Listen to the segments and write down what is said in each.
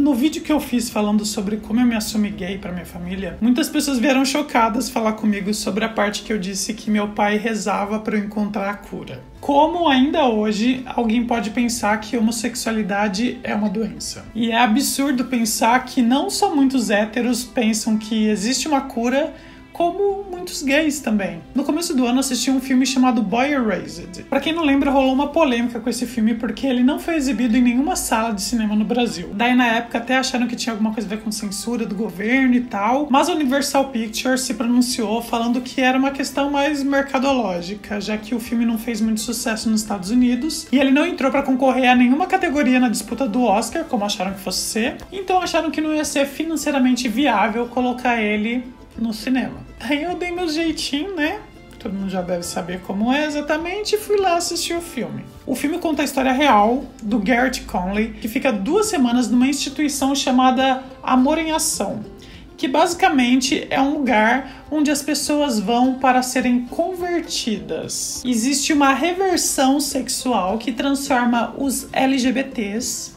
No vídeo que eu fiz falando sobre como eu me assumi gay pra minha família, muitas pessoas vieram chocadas falar comigo sobre a parte que eu disse que meu pai rezava pra eu encontrar a cura. Como ainda hoje alguém pode pensar que homossexualidade é uma doença. E é absurdo pensar que não só muitos héteros pensam que existe uma cura, como muitos gays também. No começo do ano eu assisti um filme chamado Boy Erased. Pra quem não lembra, rolou uma polêmica com esse filme porque ele não foi exibido em nenhuma sala de cinema no Brasil. Daí na época até acharam que tinha alguma coisa a ver com censura do governo e tal, mas a Universal Pictures se pronunciou falando que era uma questão mais mercadológica, já que o filme não fez muito sucesso nos Estados Unidos e ele não entrou pra concorrer a nenhuma categoria na disputa do Oscar, como acharam que fosse ser, então acharam que não ia ser financeiramente viável colocar ele no cinema. Daí eu dei meu jeitinho, né? Todo mundo já deve saber como é exatamente, e fui lá assistir o filme. O filme conta a história real do Garrett Conley, que fica 2 semanas numa instituição chamada Amor em Ação, que basicamente é um lugar onde as pessoas vão para serem convertidas. Existe uma reversão sexual que transforma os LGBTs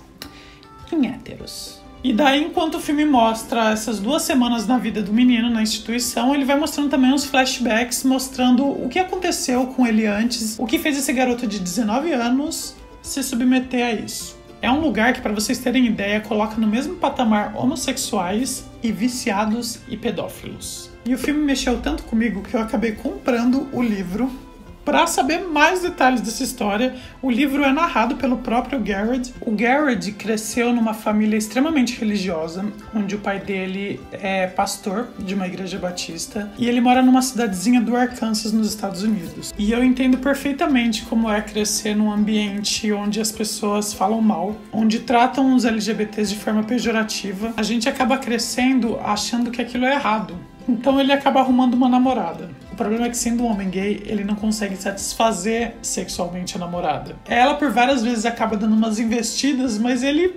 em héteros. E daí, enquanto o filme mostra essas 2 semanas na vida do menino na instituição, ele vai mostrando também uns flashbacks, mostrando o que aconteceu com ele antes, o que fez esse garoto de 19 anos se submeter a isso. É um lugar que, para vocês terem ideia, coloca no mesmo patamar homossexuais e viciados e pedófilos. E o filme mexeu tanto comigo que eu acabei comprando o livro para saber mais detalhes dessa história. O livro é narrado pelo próprio Garrett. O Garrett cresceu numa família extremamente religiosa, onde o pai dele é pastor de uma igreja batista, e ele mora numa cidadezinha do Arkansas, nos Estados Unidos. E eu entendo perfeitamente como é crescer num ambiente onde as pessoas falam mal, onde tratam os LGBTs de forma pejorativa. A gente acaba crescendo achando que aquilo é errado. Então ele acaba arrumando uma namorada. O problema é que, sendo um homem gay, ele não consegue satisfazer sexualmente a namorada. Ela por várias vezes acaba dando umas investidas, mas ele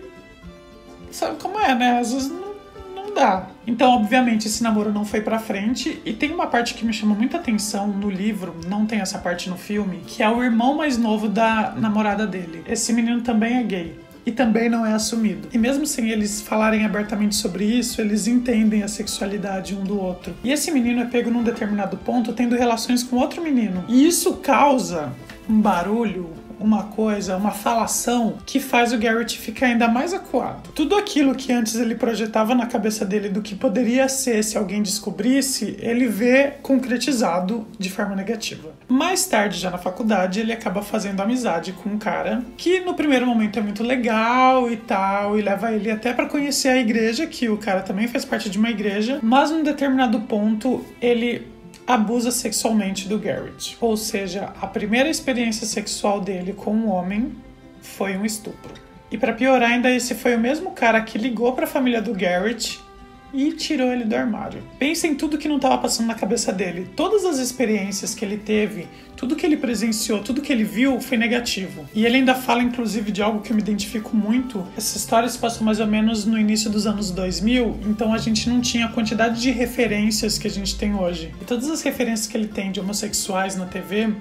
sabe como é, né? Às vezes não dá. Então, obviamente, esse namoro não foi pra frente. E tem uma parte que me chama muita atenção no livro, não tem essa parte no filme, que é o irmão mais novo da namorada dele. Esse menino também é gay. E também não é assumido. E mesmo sem eles falarem abertamente sobre isso, eles entendem a sexualidade um do outro. E esse menino é pego num determinado ponto tendo relações com outro menino. E isso causa um barulho, uma coisa, uma falação que faz o Garrett ficar ainda mais acuado. Tudo aquilo que antes ele projetava na cabeça dele do que poderia ser se alguém descobrisse, ele vê concretizado de forma negativa. Mais tarde, já na faculdade, ele acaba fazendo amizade com um cara que no primeiro momento é muito legal e tal, e leva ele até pra conhecer a igreja, que o cara também faz parte de uma igreja, mas num determinado ponto ele abusa sexualmente do Garrett. Ou seja, a primeira experiência sexual dele com um homem foi um estupro. E pra piorar ainda, esse foi o mesmo cara que ligou pra família do Garrett e tirou ele do armário. Pensa em tudo que não estava passando na cabeça dele. Todas as experiências que ele teve, tudo que ele presenciou, tudo que ele viu foi negativo. E ele ainda fala, inclusive, de algo que eu me identifico muito. Essa história se passou mais ou menos no início dos anos 2000, então a gente não tinha a quantidade de referências que a gente tem hoje. E todas as referências que ele tem de homossexuais na TV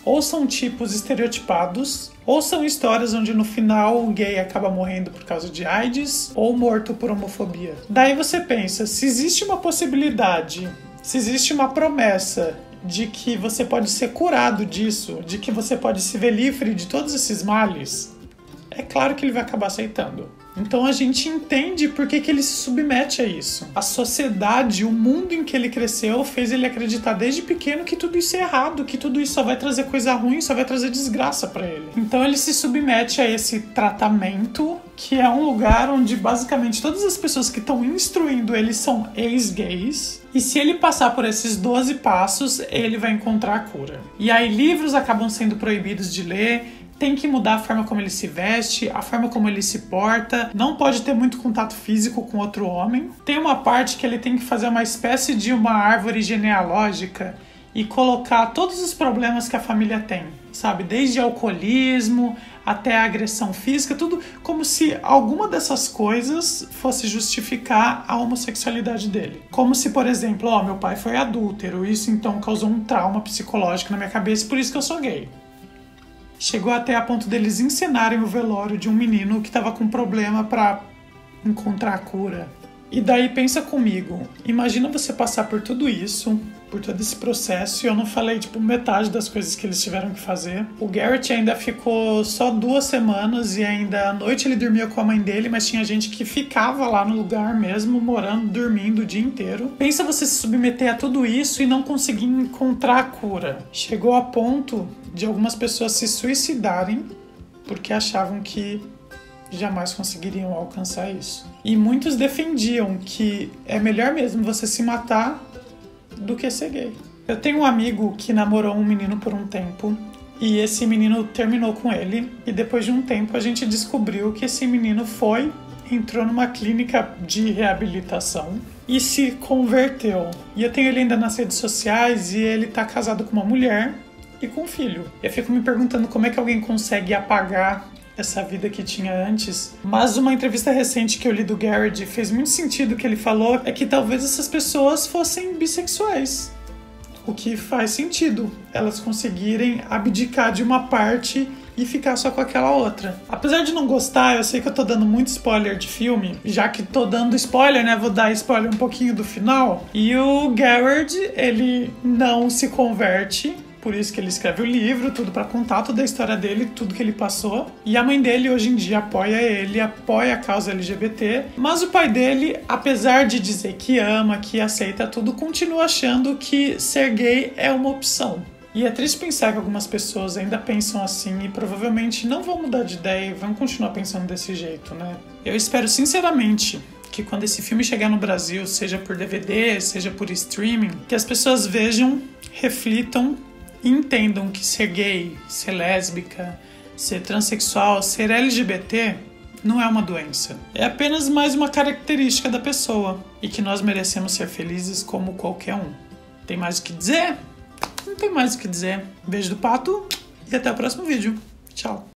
ou são tipos estereotipados, ou são histórias onde no final o gay acaba morrendo por causa de AIDS, ou morto por homofobia. Daí você pensa, se existe uma possibilidade, se existe uma promessa de que você pode ser curado disso, de que você pode se ver livre de todos esses males, é claro que ele vai acabar aceitando. Então a gente entende por que ele se submete a isso. A sociedade, o mundo em que ele cresceu, fez ele acreditar desde pequeno que tudo isso é errado, que tudo isso só vai trazer coisa ruim, só vai trazer desgraça pra ele. Então ele se submete a esse tratamento, que é um lugar onde basicamente todas as pessoas que estão instruindo ele são ex-gays. E se ele passar por esses 12 passos, ele vai encontrar a cura. E aí livros acabam sendo proibidos de ler, tem que mudar a forma como ele se veste, a forma como ele se porta, não pode ter muito contato físico com outro homem. Tem uma parte que ele tem que fazer uma espécie de uma árvore genealógica e colocar todos os problemas que a família tem, sabe? Desde alcoolismo até a agressão física, tudo como se alguma dessas coisas fosse justificar a homossexualidade dele. Como se, por exemplo, meu pai foi adúltero, isso então causou um trauma psicológico na minha cabeça, por isso que eu sou gay. Chegou até a ponto deles encenarem o velório de um menino que estava com problema para encontrar a cura. E daí pensa comigo, imagina você passar por tudo isso, por todo esse processo, e eu não falei metade das coisas que eles tiveram que fazer. O Garrett ainda ficou só 2 semanas e ainda à noite ele dormia com a mãe dele, mas tinha gente que ficava lá no lugar mesmo, morando, dormindo o dia inteiro. Pensa você se submeter a tudo isso e não conseguir encontrar a cura. Chegou a ponto de algumas pessoas se suicidarem porque achavam que jamais conseguiriam alcançar isso. E muitos defendiam que é melhor mesmo você se matar do que ser gay. Eu tenho um amigo que namorou um menino por um tempo e esse menino terminou com ele, e depois de um tempo a gente descobriu que esse menino entrou numa clínica de reabilitação e se converteu. E eu tenho ele ainda nas redes sociais e ele tá casado com uma mulher e com um filho. Eu fico me perguntando como é que alguém consegue apagar essa vida que tinha antes. Mas uma entrevista recente que eu li do Garrett fez muito sentido. O que ele falou é que talvez essas pessoas fossem bissexuais. O que faz sentido, elas conseguirem abdicar de uma parte e ficar só com aquela outra. Apesar de não gostar, eu sei que eu tô dando muito spoiler de filme. Já que tô dando spoiler, né, vou dar spoiler um pouquinho do final. E o Garrett, ele não se converte. Por isso que ele escreve o livro, tudo pra contar toda a história dele, tudo que ele passou. E a mãe dele hoje em dia apoia ele, apoia a causa LGBT. Mas o pai dele, apesar de dizer que ama, que aceita tudo, continua achando que ser gay é uma opção. E é triste pensar que algumas pessoas ainda pensam assim e provavelmente não vão mudar de ideia e vão continuar pensando desse jeito, né? Eu espero sinceramente que quando esse filme chegar no Brasil, seja por DVD, seja por streaming, que as pessoas vejam, reflitam e entendam que ser gay, ser lésbica, ser transexual, ser LGBT não é uma doença. É apenas mais uma característica da pessoa e que nós merecemos ser felizes como qualquer um. Tem mais o que dizer? Não tem mais o que dizer. Beijo do pato e até o próximo vídeo. Tchau.